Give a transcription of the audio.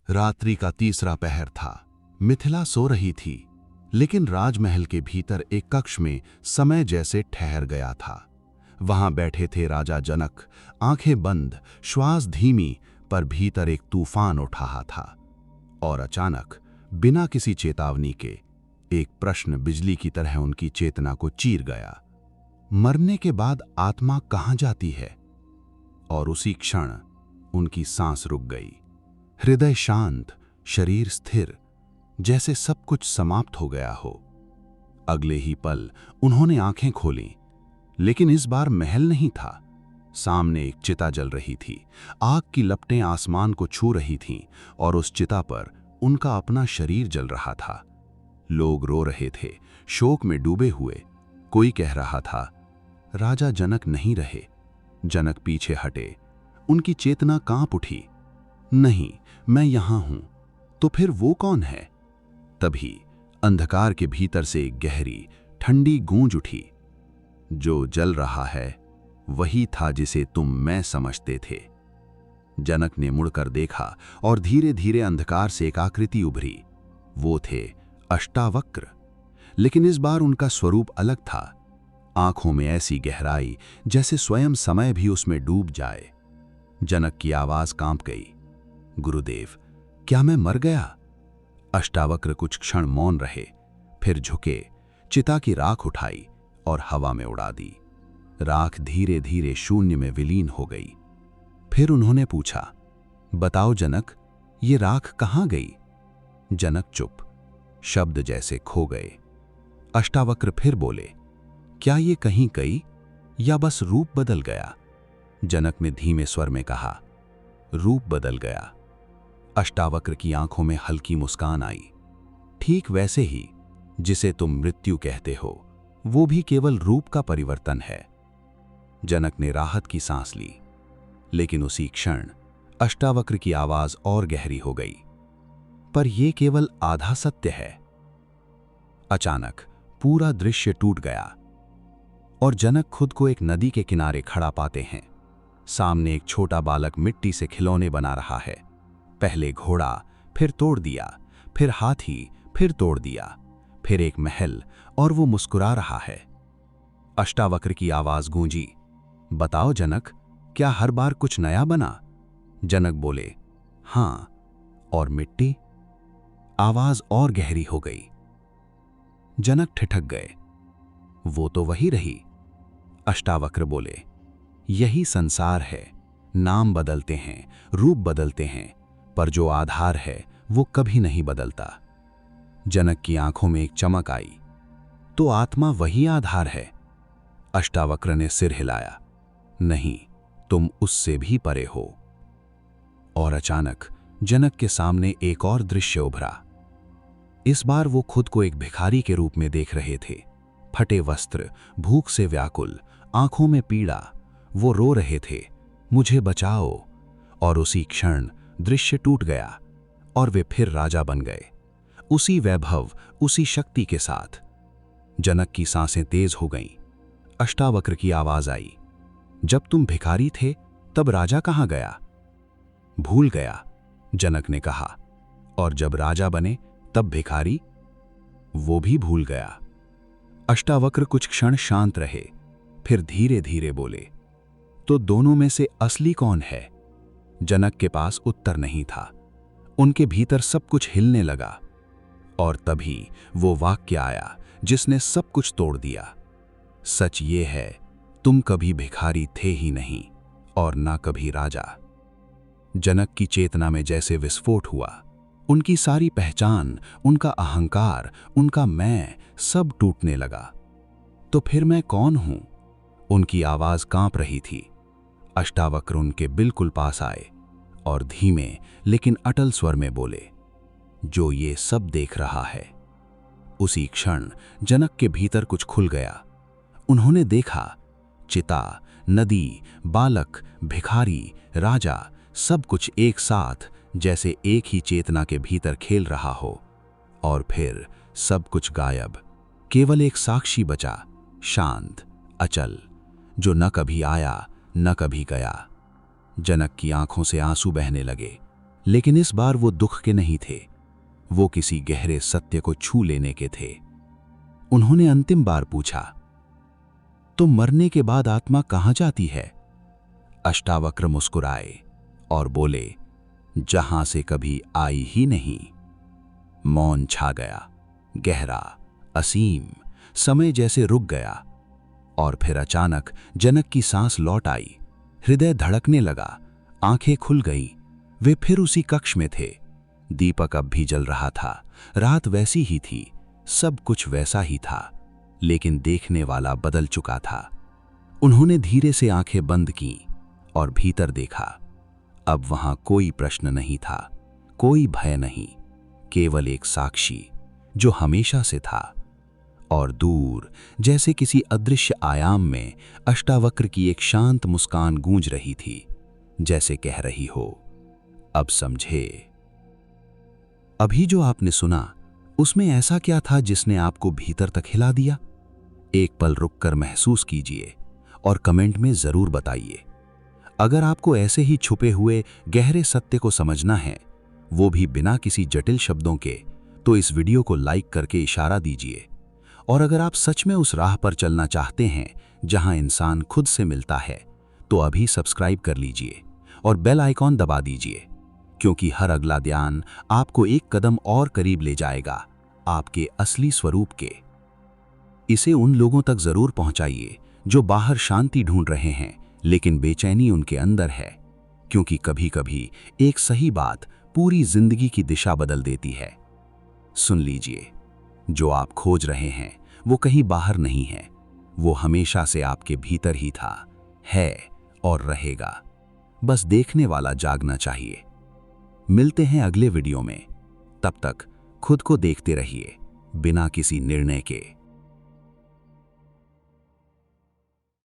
रात्रि का तीसरा पहर था। मिथिला सो रही थी, लेकिन राजमहल के भीतर एक कक्ष में समय जैसे ठहर गया था। वहां बैठे थे राजा जनक, आंखें बंद, श्वास धीमी, पर भीतर एक तूफान उठ रहा था। और अचानक, बिना किसी चेतावनी के, एक प्रश्न बिजली की तरह उनकी चेतना को चीर गया। मरने के बाद आत्मा कहां जाती है? और उसी क्षण उनकी सांस रुक गई। हृदय शांत, शरीर स्थिर, जैसे सब कुछ समाप्त हो गया हो। अगले ही पल उन्होंने आंखें खोलीं, लेकिन इस बार महल नहीं था। सामने एक चिता जल रही थी। आग की लपटें आसमान को छू रही थीं और उस चिता पर उनका अपना शरीर जल रहा था। लोग रो रहे थे, शोक में डूबे हुए। कोई कह रहा था, राजा जनक नहीं रहे। जनक पीछे हटे। उनकी चेतना कांप उठी। नहीं, मैं यहां हूं। तो फिर वो कौन है? तभी अंधकार के भीतर से एक गहरी, ठंडी गूंज उठी। जो जल रहा है वही था जिसे तुम मैं समझते थे। जनक ने मुड़कर देखा और धीरे धीरे अंधकार से एक आकृति उभरी। वो थे अष्टावक्र, लेकिन इस बार उनका स्वरूप अलग था। आंखों में ऐसी गहराई जैसे स्वयं समय भी उसमें डूब जाए। जनक की आवाज कांप गई, गुरुदेव, क्या मैं मर गया? अष्टावक्र कुछ क्षण मौन रहे, फिर झुके, चिता की राख उठाई और हवा में उड़ा दी। राख धीरे धीरे शून्य में विलीन हो गई। फिर उन्होंने पूछा, बताओ जनक, ये राख कहां गई? जनक चुप, शब्द जैसे खो गए। अष्टावक्र फिर बोले, क्या ये कहीं गई या बस रूप बदल गया? जनक ने धीमे स्वर में कहा, रूप बदल गया। अष्टावक्र की आंखों में हल्की मुस्कान आई। ठीक वैसे ही जिसे तुम मृत्यु कहते हो, वो भी केवल रूप का परिवर्तन है। जनक ने राहत की सांस ली, लेकिन उसी क्षण अष्टावक्र की आवाज और गहरी हो गई, पर यह केवल आधा सत्य है। अचानक पूरा दृश्य टूट गया और जनक खुद को एक नदी के किनारे खड़ा पाते हैं। सामने एक छोटा बालक मिट्टी से खिलौने बना रहा है। पहले घोड़ा, फिर तोड़ दिया, फिर हाथी, फिर तोड़ दिया, फिर एक महल, और वो मुस्कुरा रहा है। अष्टावक्र की आवाज गूंजी, बताओ जनक, क्या हर बार कुछ नया बना? जनक बोले, हां। और मिट्टी? आवाज और गहरी हो गई। जनक ठिठक गए, वो तो वही रही। अष्टावक्र बोले, यही संसार है। नाम बदलते हैं, रूप बदलते हैं, पर जो आधार है वो कभी नहीं बदलता। जनक की आंखों में एक चमक आई, तो आत्मा वही आधार है? अष्टावक्र ने सिर हिलाया, नहीं, तुम उससे भी परे हो। और अचानक जनक के सामने एक और दृश्य उभरा। इस बार वो खुद को एक भिखारी के रूप में देख रहे थे। फटे वस्त्र, भूख से व्याकुल, आंखों में पीड़ा। वो रो रहे थे, मुझे बचाओ। और उसी क्षण दृश्य टूट गया और वे फिर राजा बन गए, उसी वैभव, उसी शक्ति के साथ। जनक की सांसें तेज हो गईं। अष्टावक्र की आवाज आई, जब तुम भिखारी थे तब राजा कहां गया? भूल गया, जनक ने कहा। और जब राजा बने तब भिखारी? वो भी भूल गया। अष्टावक्र कुछ क्षण शांत रहे, फिर धीरे धीरे बोले, तो दोनों में से असली कौन है? जनक के पास उत्तर नहीं था। उनके भीतर सब कुछ हिलने लगा। और तभी वो वाक्य आया जिसने सब कुछ तोड़ दिया। सच ये है, तुम कभी भिखारी थे ही नहीं और ना कभी राजा। जनक की चेतना में जैसे विस्फोट हुआ। उनकी सारी पहचान, उनका अहंकार, उनका मैं, सब टूटने लगा। तो फिर मैं कौन हूं? उनकी आवाज कांप रही थी। अष्टावक्र उनके बिल्कुल पास आए और धीमे लेकिन अटल स्वर में बोले, जो ये सब देख रहा है। उसी क्षण जनक के भीतर कुछ खुल गया। उन्होंने देखा, चिता, नदी, बालक, भिखारी, राजा, सब कुछ एक साथ, जैसे एक ही चेतना के भीतर खेल रहा हो। और फिर सब कुछ गायब। केवल एक साक्षी बचा, शांत, अचल, जो न कभी आया न कभी गया। जनक की आंखों से आंसू बहने लगे। लेकिन इस बार वो दुख के नहीं थे, वो किसी गहरे सत्य को छू लेने के थे। उन्होंने अंतिम बार पूछा, तो मरने के बाद आत्मा कहां जाती है? अष्टावक्र मुस्कुराए और बोले, जहां से कभी आई ही नहीं। मौन छा गया, गहरा, असीम। समय जैसे रुक गया और फिर अचानक जनक की सांस लौट आई। हृदय धड़कने लगा, आंखें खुल गईं। वे फिर उसी कक्ष में थे। दीपक अब भी जल रहा था, रात वैसी ही थी, सब कुछ वैसा ही था, लेकिन देखने वाला बदल चुका था। उन्होंने धीरे से आंखें बंद कीं और भीतर देखा। अब वहां कोई प्रश्न नहीं था, कोई भय नहीं, केवल एक साक्षी जो हमेशा से था। और दूर, जैसे किसी अदृश्य आयाम में, अष्टावक्र की एक शांत मुस्कान गूंज रही थी, जैसे कह रही हो, अब समझे। अभी जो आपने सुना, उसमें ऐसा क्या था जिसने आपको भीतर तक हिला दिया? एक पल रुककर महसूस कीजिए और कमेंट में जरूर बताइए। अगर आपको ऐसे ही छुपे हुए गहरे सत्य को समझना है, वो भी बिना किसी जटिल शब्दों के, तो इस वीडियो को लाइक करके इशारा दीजिए। और अगर आप सच में उस राह पर चलना चाहते हैं जहां इंसान खुद से मिलता है, तो अभी सब्सक्राइब कर लीजिए और बेल आइकॉन दबा दीजिए, क्योंकि हर अगला ध्यान आपको एक कदम और करीब ले जाएगा आपके असली स्वरूप के। इसे उन लोगों तक जरूर पहुंचाइए जो बाहर शांति ढूंढ रहे हैं, लेकिन बेचैनी उनके अंदर है, क्योंकि कभी-कभी एक सही बात पूरी जिंदगी की दिशा बदल देती है। सुन लीजिए, जो आप खोज रहे हैं वो कहीं बाहर नहीं है, वो हमेशा से आपके भीतर ही था, है और रहेगा। बस देखने वाला जागना चाहिए। मिलते हैं अगले वीडियो में। तब तक खुद को देखते रहिए, बिना किसी निर्णय के।